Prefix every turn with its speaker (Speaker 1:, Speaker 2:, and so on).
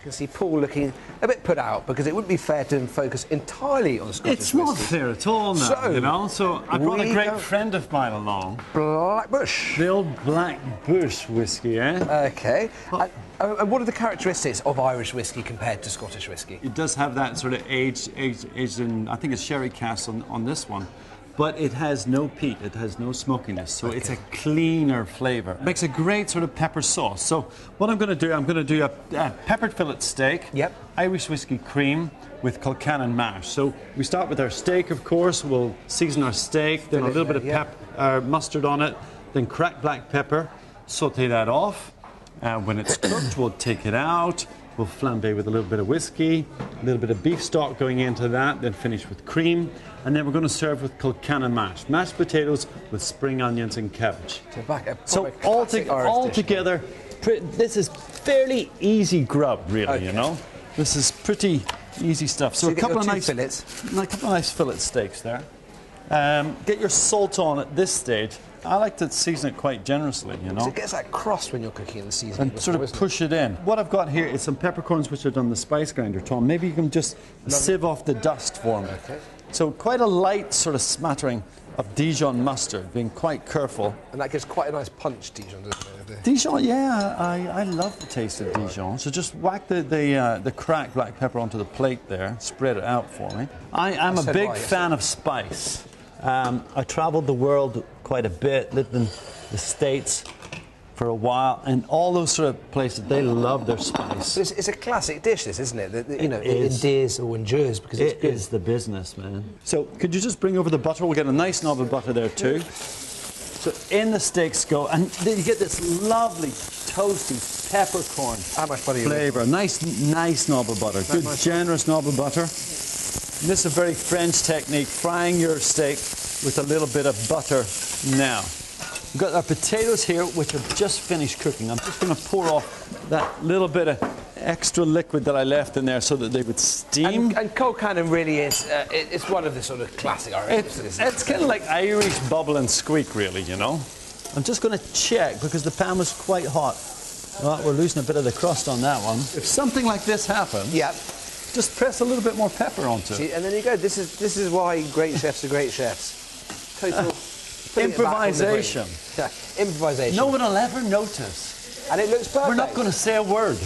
Speaker 1: I can see Paul looking a bit put out because it wouldn't be fair to focus entirely on Scottish
Speaker 2: It's
Speaker 1: whiskey.
Speaker 2: not fair at all now,
Speaker 1: So,
Speaker 2: you know. So I brought a
Speaker 1: we
Speaker 2: great
Speaker 1: go-
Speaker 2: friend of mine along.
Speaker 1: Black Bush.
Speaker 2: The old Black Bush whiskey, eh?
Speaker 1: Okay. And what are the characteristics of Irish whiskey compared to Scottish whiskey?
Speaker 2: It does have that sort of aged in, I think it's sherry cask on this one. But it has no peat, it has no smokiness, so it's a cleaner flavour. It makes a great sort of pepper sauce. So what I'm going to do a peppered fillet steak, Irish whiskey cream with Kilcannon mash. So we start with our steak, of course. We'll season our steak, then a little bit of mustard on it, then cracked black pepper, saute that off. When it's cooked, we'll take it out. We'll flambe with a little bit of whiskey, a little bit of beef stock going into that, then finish with cream. And then we're going to serve with Kilcannon mash. Mashed potatoes with spring onions and cabbage.
Speaker 1: So
Speaker 2: all together, this is fairly easy grub, really, you know? This is pretty easy stuff. So a couple of nice fillet steaks there. Get your salt on at this stage. I like to season it quite generously, you know.
Speaker 1: It gets that cross when you're cooking in the seasoning.
Speaker 2: And sort of push it in. What I've got here is some peppercorns which I've done the spice grinder, Tom. Maybe you can just sieve off the dust for me. Okay. So quite a light sort of smattering of Dijon mustard, being quite careful.
Speaker 1: And that gives quite a nice punch, Dijon, doesn't it?
Speaker 2: Dijon, yeah, I love the taste of Dijon. So just whack the cracked black pepper onto the plate there, spread it out for me. I'm a big fan of spice. I travelled the world quite a bit, lived in the States for a while, and all those sort of places, they love their spice.
Speaker 1: But it's a classic dish, this, isn't it? You know, it endears or endures because it's good.
Speaker 2: It is the business, man. So could you just bring over the butter? We'll get a nice knob of butter there too. So in the steaks go, and then you get this lovely toasty peppercorn flavour. A nice knob of butter. Good, generous knob of butter. And this is a very French technique, frying your steak with a little bit of butter now. We've got our potatoes here, which have just finished cooking. I'm just going to pour off that little bit of extra liquid that I left in there so that they would steam.
Speaker 1: And Kilcannon really is, it's one of the sort of classic Irish dishes.
Speaker 2: It's kind of like Irish bubble and squeak, really, you know. I'm just going to check, because the pan was quite hot. Well, we're losing a bit of the crust on that one. If something like this happens, just press a little bit more pepper onto it.
Speaker 1: And then you go. This is why great chefs are great chefs. Total
Speaker 2: improvisation.
Speaker 1: Yeah, improvisation.
Speaker 2: No one will ever notice.
Speaker 1: And it looks perfect.
Speaker 2: We're not going to say a word.